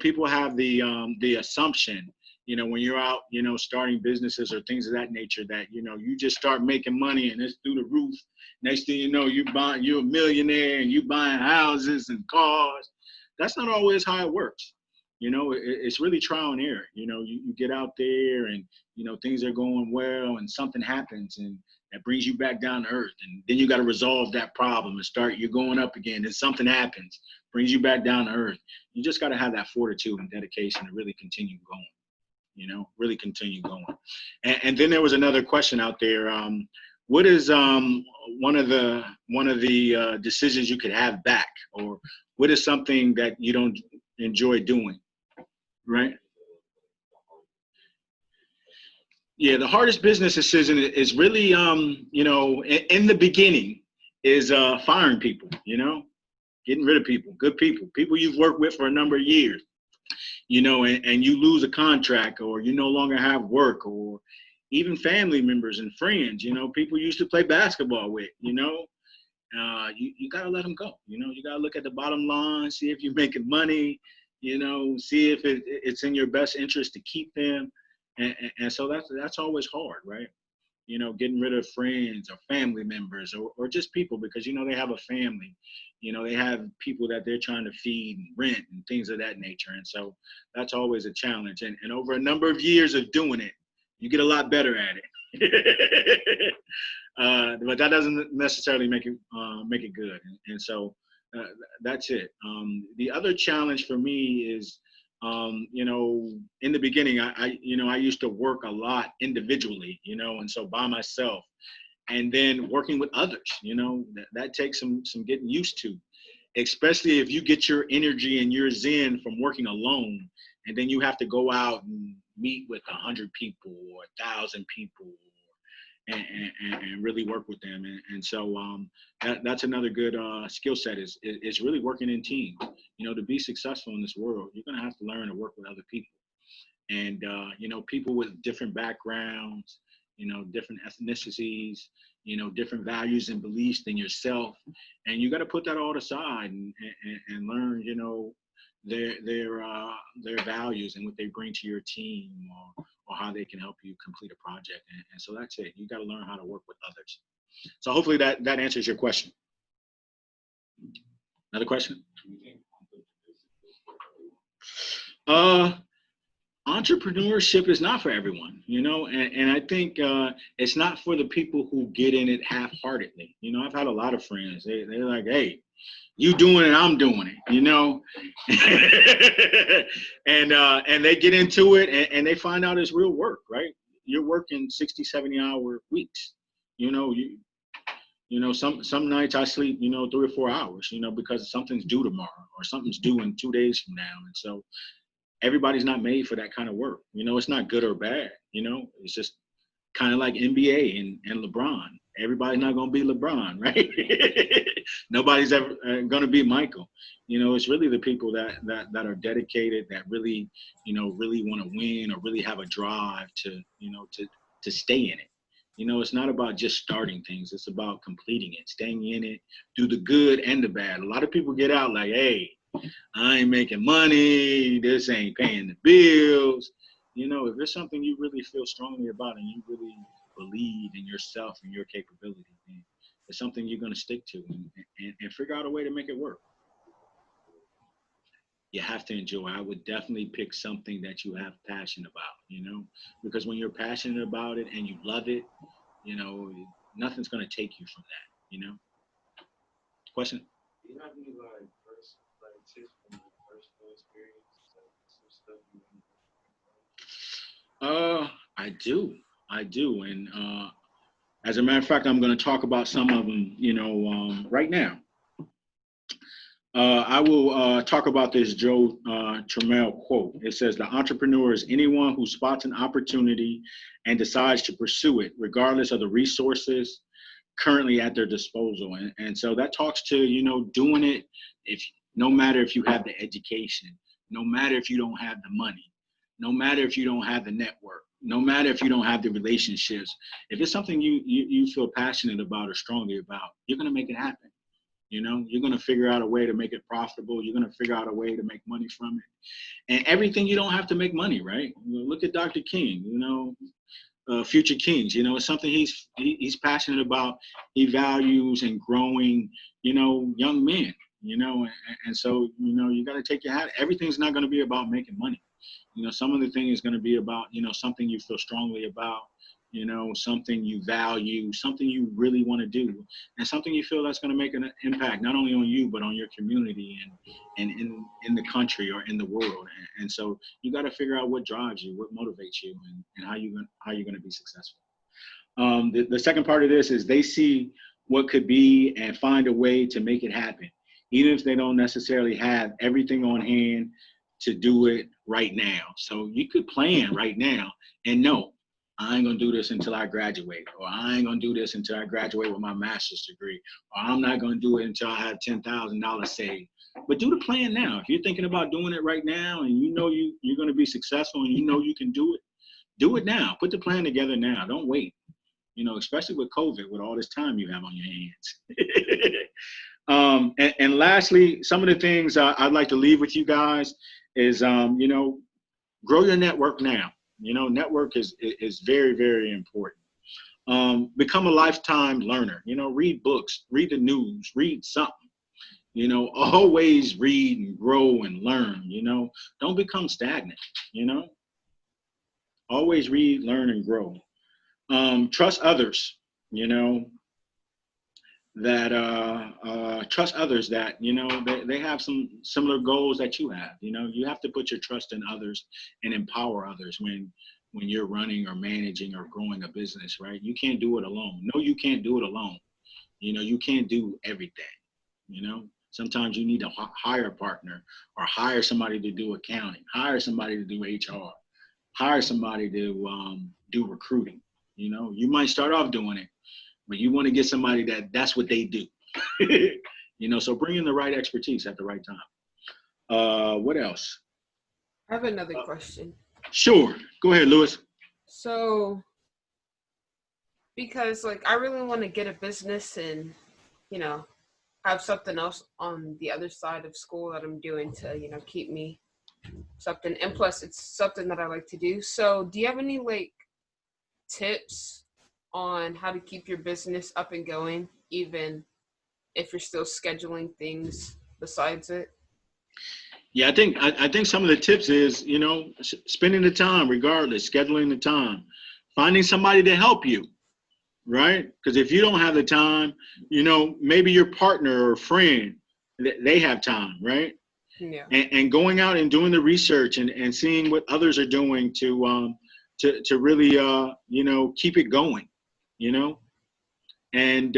People have the assumption, when you're out, starting businesses or things of that nature, that, you just start making money and it's through the roof. Next thing you know, you're a millionaire and you buying houses and cars. That's not always how it works. It's really trial and error. You get out there and, things are going well and something happens and that brings you back down to earth. And then you got to resolve that problem and you're going up again, and something happens, brings you back down to earth. You just got to have that fortitude and dedication to really continue going, really continue going. And then there was another question out there. What is one of the decisions you could have back, or what is something that you don't enjoy doing, right? Yeah, the hardest business decision is really, in the beginning, is firing people, getting rid of people, good people you've worked with for a number of years, and you lose a contract, or you no longer have work, or even family members and friends, people you used to play basketball with, you got to let them go. You got to look at the bottom line, see if you're making money, see if it's in your best interest to keep them. And so that's always hard, right? Getting rid of friends or family members or just people because, they have a family, they have people that they're trying to feed and rent and things of that nature. And so that's always a challenge. And over a number of years of doing it, you get a lot better at it. But that doesn't necessarily make it good. And so that's it. The other challenge for me is, in the beginning, I used to work a lot individually, and so by myself, and then working with others, that takes some getting used to, especially if you get your energy and your zen from working alone, and then you have to go out and meet with 100 people or 1,000 people and really work with them. And so that's another good skill set is really working in teams. To be successful in this world, you're going to have to learn to work with other people. And, people with different backgrounds, different ethnicities, different values and beliefs than yourself. And you got to put that all aside and learn, their values and what they bring to your team or how they can help you complete a project. And so that's it. You got to learn how to work with others. So hopefully that answers your question. Another question? Entrepreneurship is not for everyone, and I think it's not for the people who get in it half-heartedly. I've had a lot of friends. They're like, hey, you doing it, I'm doing it, and they get into it and they find out it's real work, right? You're working 60, 70-hour weeks. Some nights I sleep, 3 or 4 hours, because something's due tomorrow or something's due in 2 days from now. And so everybody's not made for that kind of work. It's not good or bad. It's just kind of like NBA and LeBron. Everybody's not going to be LeBron, right? Nobody's ever going to be Michael. It's really the people that are dedicated, that really, really want to win or really have a drive to, to stay in it. It's not about just starting things. It's about completing it, staying in it, do the good and the bad. A lot of people get out like, hey, I ain't making money. This ain't paying the bills. If there's something you really feel strongly about and you really believe in yourself and your capability, then it's something you're going to stick to and figure out a way to make it work. You have to enjoy. I would definitely pick something that you have passion about, because when you're passionate about it and you love it, nothing's going to take you from that, Question? Do you have any first tips from your personal experience, some stuff you I do. And as a matter of fact, I'm going to talk about some of them, right now. I will talk about this Joe Trammell quote. It says, "The entrepreneur is anyone who spots an opportunity and decides to pursue it, regardless of the resources currently at their disposal." And so that talks to, doing it, no matter if you have the education, no matter if you don't have the money, no matter if you don't have the network, no matter if you don't have the relationships. If it's something you feel passionate about or strongly about, you're going to make it happen. You're going to figure out a way to make it profitable. You're going to figure out a way to make money from it. And everything, you don't have to make money, right? Look at Dr. King, Future Kings, it's something he's passionate about. He values and growing, young men, and so, you got to take your hat. Everything's not going to be about making money. Some of the thing is going to be about, something you feel strongly about, something you value, something you really want to do, and something you feel that's going to make an impact, not only on you, but on your community and in the country or in the world. And so you got to figure out what drives you, what motivates you, and how you're going to be successful. The second part of this is they see what could be and find a way to make it happen, even if they don't necessarily have everything on hand to do it right now. So you could plan right now and know, I ain't gonna do this until I graduate, or I ain't gonna do this until I graduate with my master's degree, or I'm not gonna do it until I have $10,000 saved. But do the plan now. If you're thinking about doing it right now and you're gonna be successful and you can do it now. Put the plan together now. Don't wait. Especially with COVID, with all this time you have on your hands. And lastly, some of the things I'd like to leave with you guys is, grow your network now. Network is very, very important. Become a lifetime learner. Read books, read the news, read something. Always read and grow and learn. Don't become stagnant. Always read, learn, and grow. Trust others. Trust others that they have some similar goals that you have. You have to put your trust in others and empower others when you're running or managing or growing a business, right? You can't do it alone. No, you can't do it alone. You can't do everything. Sometimes you need to hire a partner or hire somebody to do accounting, hire somebody to do HR, hire somebody to do recruiting. You might start off doing it, but you want to get somebody that's what they do. So bring in the right expertise at the right time. What else? I have another question. Sure. Go ahead, Lewis. So, because I really want to get a business and, have something else on the other side of school that I'm doing to, keep me something. And plus it's something that I like to do. So do you have any tips on how to keep your business up and going, even if you're still scheduling things besides it? Yeah, I think some of the tips is, spending the time, regardless, scheduling the time, finding somebody to help you, right? Because if you don't have the time, maybe your partner or friend, they have time, right? Yeah. And going out and doing the research and seeing what others are doing to really, keep it going, and,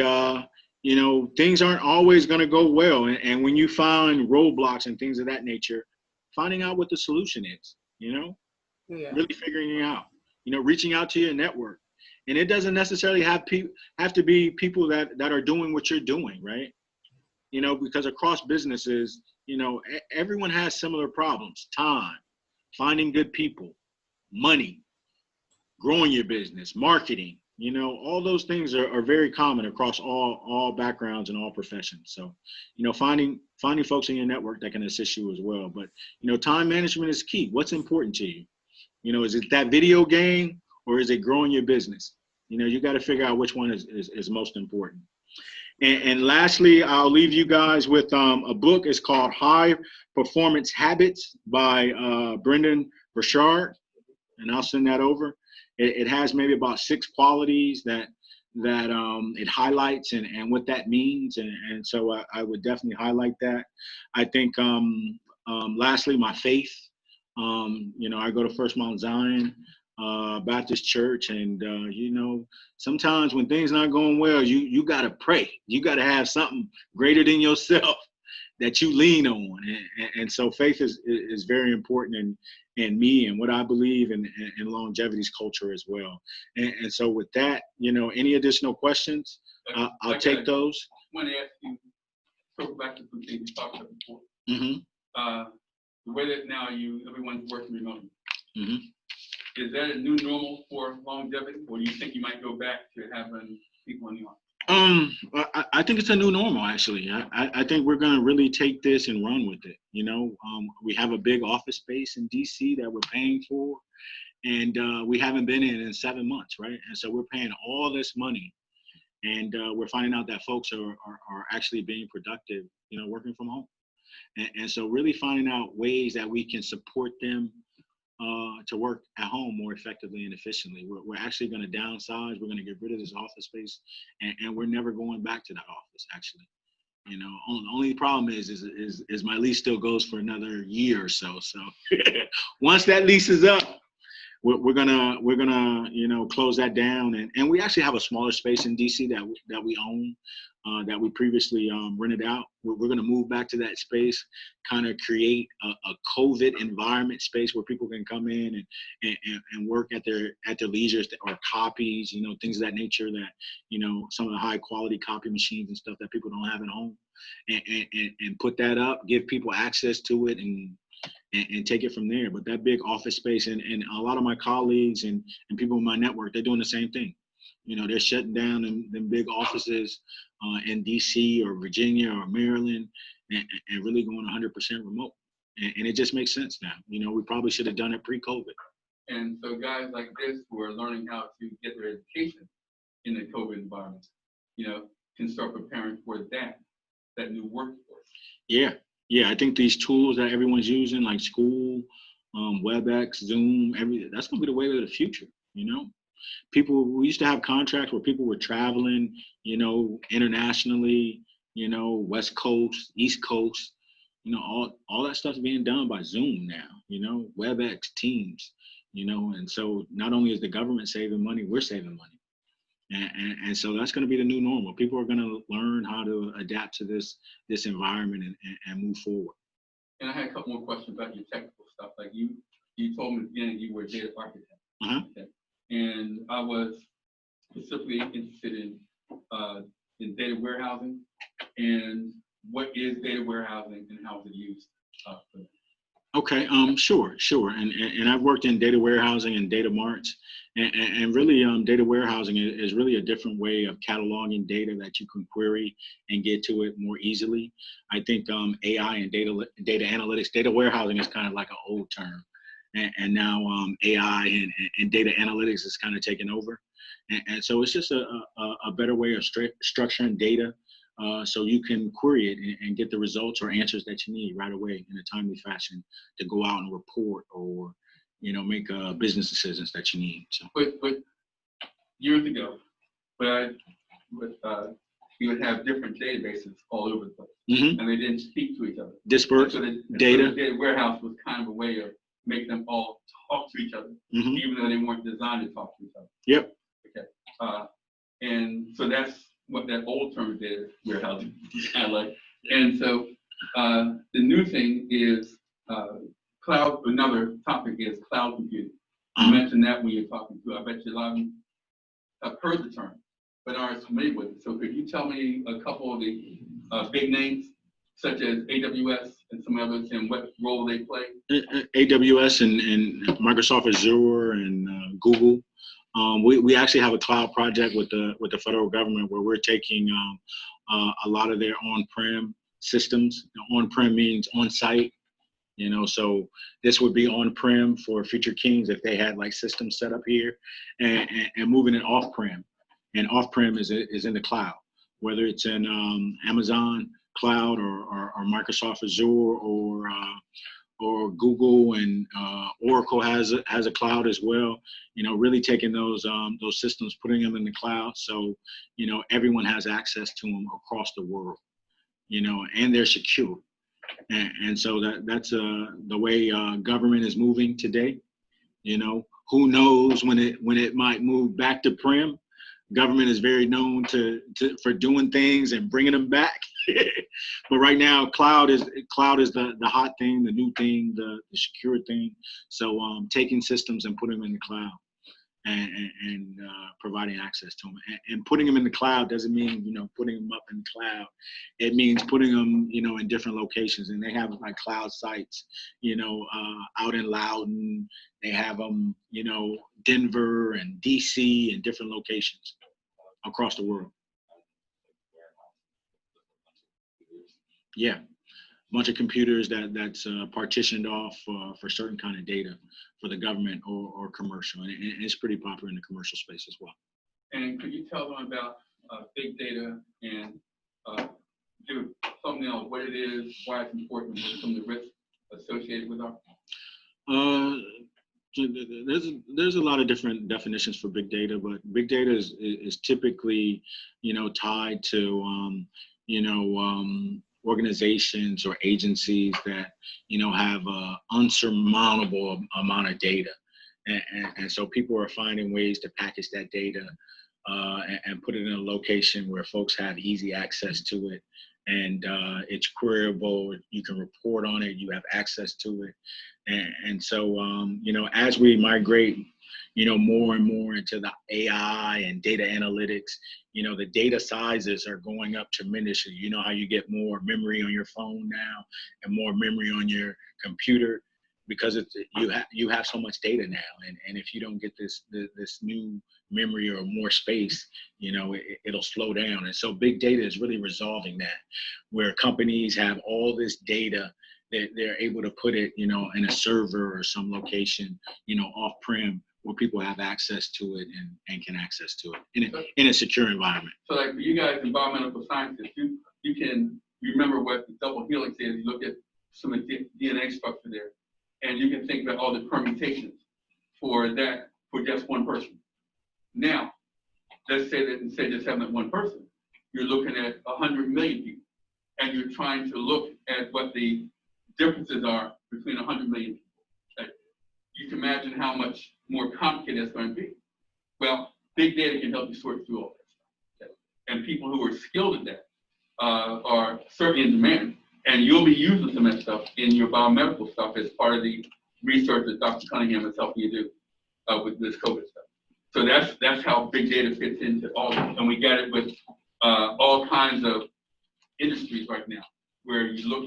things aren't always going to go well. And when you find roadblocks and things of that nature, finding out what the solution is, Yeah. really figuring it out, reaching out to your network And it doesn't necessarily have to be people that are doing what you're doing, right? You know, because across businesses, you know, everyone has similar problems: time, finding good people, money, growing your business, marketing. You know, all those things are very common across all backgrounds and all professions. So, you know, finding folks in your network that can assist you as well. But, you know, time management is key. What's important to you? You know, is it that video game or is it growing your business? You know, you got to figure out which one is most important. And lastly, I'll leave you guys with a book. It's called High Performance Habits by Brendan Burchard, and I'll send that over. It has maybe about 6 qualities that it highlights and what that means, and so I would definitely highlight that. I think lastly, my faith. You know, I go to First Mount Zion Baptist Church, and you know, sometimes when things not going well, you gotta pray. You gotta have something greater than yourself that you lean on, and so faith is very important in me and what I believe in longevity's culture as well. And so with that, you know, any additional questions, I'll take those. I want to ask you, circle back to some things you talked about before. Mm-hmm. The way that now everyone's working remotely. Mm-hmm. Is that a new normal for longevity, or do you think you might go back to having people in the office? I think it's a new normal, actually. I think we're going to really take this and run with it. You know, we have a big office space in DC that we're paying for, and we haven't been in 7 months, right? And so we're paying all this money, and we're finding out that folks are actually being productive, you know, working from home. And so really finding out ways that we can support them to work at home more effectively and efficiently. We're actually going to downsize. We're going to get rid of this office space, and we're never going back to that office, actually. You know, only problem is my lease still goes for another year or so. So once that lease is up, we're gonna you know, close that down, and we actually have a smaller space in DC that we own, that we previously rented out. We're gonna move back to that space, kind of create a COVID environment space where people can come in and work at their leisure, or copies, you know, things of that nature, that, you know, some of the high quality copy machines and stuff that people don't have at home, and put that up, give people access to it, and take it from there. But that big office space, and a lot of my colleagues and people in my network, they're doing the same thing. You know, they're shutting down them big offices in DC or Virginia or Maryland, and really going 100% remote. And it just makes sense now. You know, we probably should have done it pre-COVID. And so guys like this who are learning how to get their education in the COVID environment, you know, can start preparing for that new workforce. Yeah, I think these tools that everyone's using, like school, WebEx, Zoom, that's gonna be the way of the future. You know, we used to have contracts where people were traveling, you know, internationally, you know, West Coast, East Coast, you know, all that stuff's being done by Zoom now, you know, WebEx, Teams, you know, and so not only is the government saving money, we're saving money. And so that's going to be the new normal. People are going to learn how to adapt to this environment and move forward. And I had a couple more questions about your technical stuff. Like you told me at the beginning you were a data architect. Uh-huh. Okay. And I was specifically interested in data warehousing, and what is data warehousing and how is it used? Okay, sure. And I've worked in data warehousing and data marts, and really data warehousing is really a different way of cataloging data that you can query and get to it more easily. I think AI and data analytics, data warehousing is kind of like an old term, and now AI and data analytics is kind of taking over, and so it's just a better way of structuring data. So you can query it and get the results or answers that you need right away in a timely fashion to go out and report, or, you know, make business decisions that you need. So. But years ago, you would have different databases all over the place, Mm-hmm. and they didn't speak to each other. Disparate data. So the data warehouse was kind of a way of making them all talk to each other, Mm-hmm. even though they weren't designed to talk to each other. Yep. Okay. And so that's what that old term of data warehousing kind of like. And so the new thing is cloud. Another topic is cloud computing. You mentioned that when you're talking to, I bet you a lot of have heard the term, but aren't familiar with it. So could you tell me a couple of the big names, such as AWS and some others, and what role they play? AWS and Microsoft Azure and Google. We actually have a cloud project with the federal government where we're taking a lot of their on-prem systems. On-prem means on-site, so this would be on-prem for Future Kings if they had like systems set up here, and moving it off-prem. And off-prem is in the cloud, whether it's in Amazon cloud or Microsoft Azure or Google, and Oracle has a cloud as well. Really taking those systems, putting them in the cloud, so everyone has access to them across the world. And they're secure. And so that's the way government is moving today. Who knows when it might move back to prem. Government is very known for doing things and bringing them back. But right now, cloud is the hot thing, the new thing, the secure thing. So taking systems and putting them in the cloud and providing access to them. And putting them in the cloud doesn't mean putting them up in the cloud. It means putting them in different locations. And they have like cloud sites out in Loudoun. They have them Denver and DC and different locations across the world. Yeah, a bunch of computers that's partitioned off for certain kind of data for the government or commercial, and it's pretty popular in the commercial space as well. And could you tell them about big data and give a thumbnail of what it is, why it's important, what are some of the risks associated with our? There's a lot of different definitions for big data, but big data is typically tied to organizations or agencies that have an unsurmountable amount of data, and so people are finding ways to package that data and put it in a location where folks have easy access to it, and it's queryable. You can report on it. You have access to it, and so as we migrate more and more into the AI and data analytics, the data sizes are going up tremendously. You know how you get more memory on your phone now and more memory on your computer because you have so much data now, and if you don't get this new memory or more space, it'll slow down. And so big data is really resolving that, where companies have all this data that they're able to put it, in a server or some location, off-prem, where people have access to it and can access to it in a secure environment. So like for you guys, environmental scientists, you can remember what the double helix is. You look at some of the DNA structure there, and you can think about all the permutations for that for just one person. Now, let's say that instead of just having one person, you're looking at 100 million people, and you're trying to look at what the differences are between 100 million people. Okay? You can imagine how much more complicated it's going to be. Well, big data can help you sort through all that stuff. Okay? And people who are skilled at that are certainly in demand. And you'll be using some of that stuff in your biomedical stuff as part of the research that Dr. Cunningham is helping you do with this COVID stuff. So that's how big data fits into all of it. And we got it with all kinds of industries right now, where you look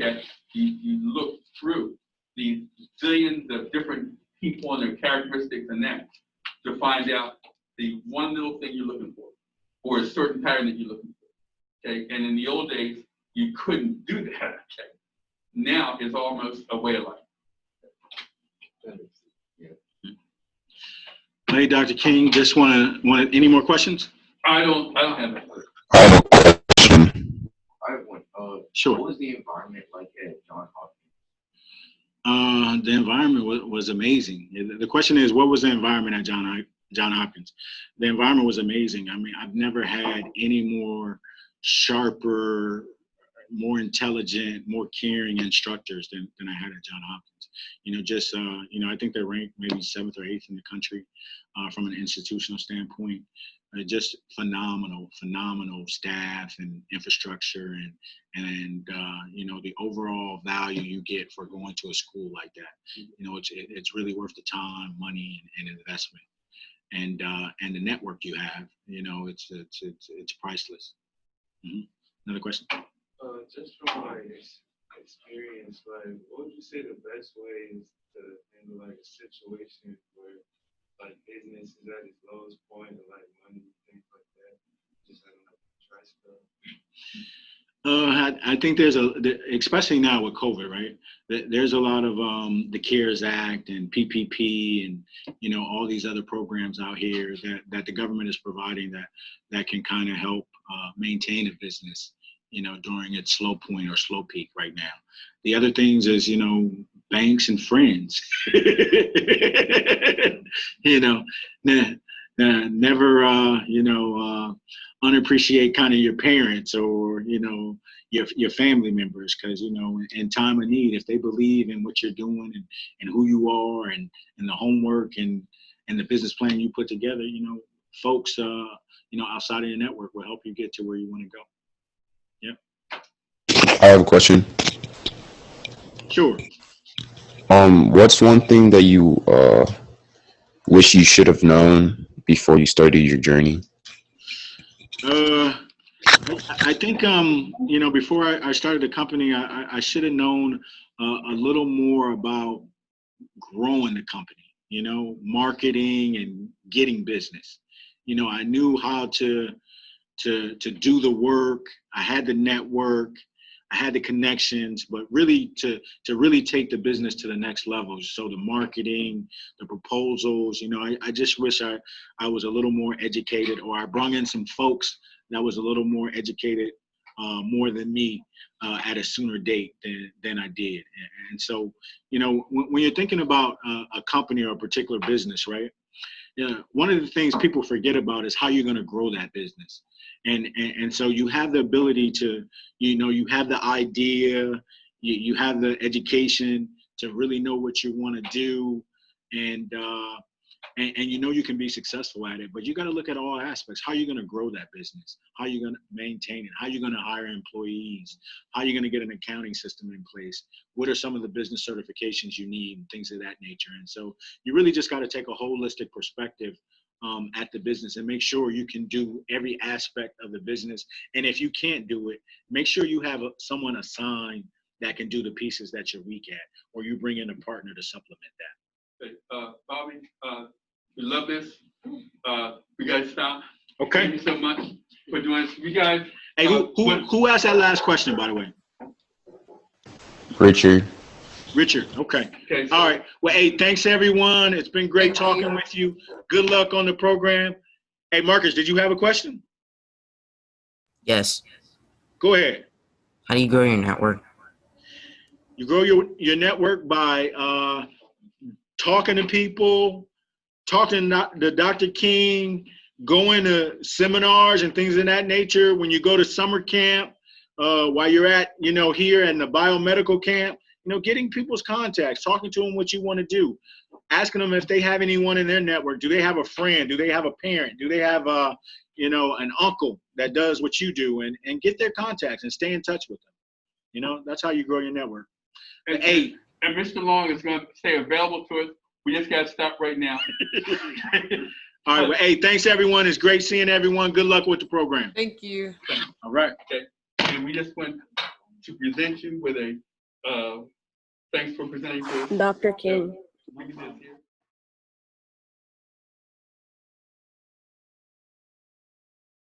through these zillions of different people and their characteristics and that to find out the one little thing you're looking for or a certain pattern that you're looking for. Okay, and in the old days, you couldn't do that. Okay, now it's almost a way of life. Hey, Dr. King, just want any more questions? I don't have that. I have a question. I have one. Sure. What was the environment like at Johns Hopkins? The environment was amazing. The question is, what was the environment at Johns Hopkins? The environment was amazing. I mean, I've never had any more sharper, more intelligent, more caring instructors than I had at Johns Hopkins. I think they're ranked maybe 7th or 8th in the country from an institutional standpoint. Just phenomenal staff and infrastructure and the overall value you get for going to a school like that. It's really worth the time, money, and investment. the network you have. You know, it's priceless. Another question. Just from my experience, like, what would you say the best way is to handle like a situation where like business is at its lowest point, or like money, things like that? Just having like try spell. I think especially now with COVID, right? There's a lot of the CARES Act and PPP and, you know, all these other programs out here that the government is providing that can kind of help maintain a business, you know, during its slow point or slow peak right now. The other things is, you know, banks and friends, you know, never, unappreciate kind of your parents or, you know, your family members, because, you know, in time of need, if they believe in what you're doing and who you are and the homework and the business plan you put together, you know, folks, you know, outside of your network will help you get to where you want to go. I have a question. Sure. What's one thing that you wish you should have known before you started your journey? I think, you know, before I started the company, I should have known a little more about growing the company, you know, marketing and getting business. You know, I knew how to do the work. I had the network, I had the connections, but really to really take the business to the next level. So the marketing, the proposals, you know, I just wish I was a little more educated, or I brought in some folks that was a little more educated, more than me, at a sooner date than I did. And so, you know, when you're thinking about a company or a particular business, right? Yeah, one of the things people forget about is how you're going to grow that business. And so you have the ability to, you know, you have the idea, you have the education to really know what you want to do, and you know you can be successful at it. But you got to look at all aspects. How are you going to grow that business? How are you going to maintain it? How are you going to hire employees? How are you going to get an accounting system in place? What are some of the business certifications you need, and things of that nature? And so you really just got to take a holistic perspective at the business and make sure you can do every aspect of the business. And if you can't do it, make sure you have someone assigned that can do the pieces that you're weak at, or you bring in a partner to supplement that. Okay, Bobby, we love this. We gotta stop. Okay. Thank you so much for doing this. You guys. Hey, who asked that last question, by the way? Richard. Richard. Okay. Okay. So, All right. Well, hey, thanks everyone. It's been great talking with you. Good luck on the program. Hey, Marcus, did you have a question? Yes. Go ahead. How do you grow your network? You grow your network by talking to people, talking to Dr. King, going to seminars and things of that nature. When you go to summer camp, while you're at, you know, here in the biomedical camp, you know, getting people's contacts, talking to them what you want to do, asking them if they have anyone in their network. Do they have a friend? Do they have a parent? Do they have you know, an uncle that does what you do, and get their contacts and stay in touch with them. You know, that's how you grow your network. and, Hey, and Mr. Long is going to stay available to us. We just got to stop right now. all right. Well, hey, thanks everyone. It's great seeing everyone. Good luck with the program. Thank you. All right. Okay. And we just want to present you with a thanks for presenting to us. Dr. King. We can do this here.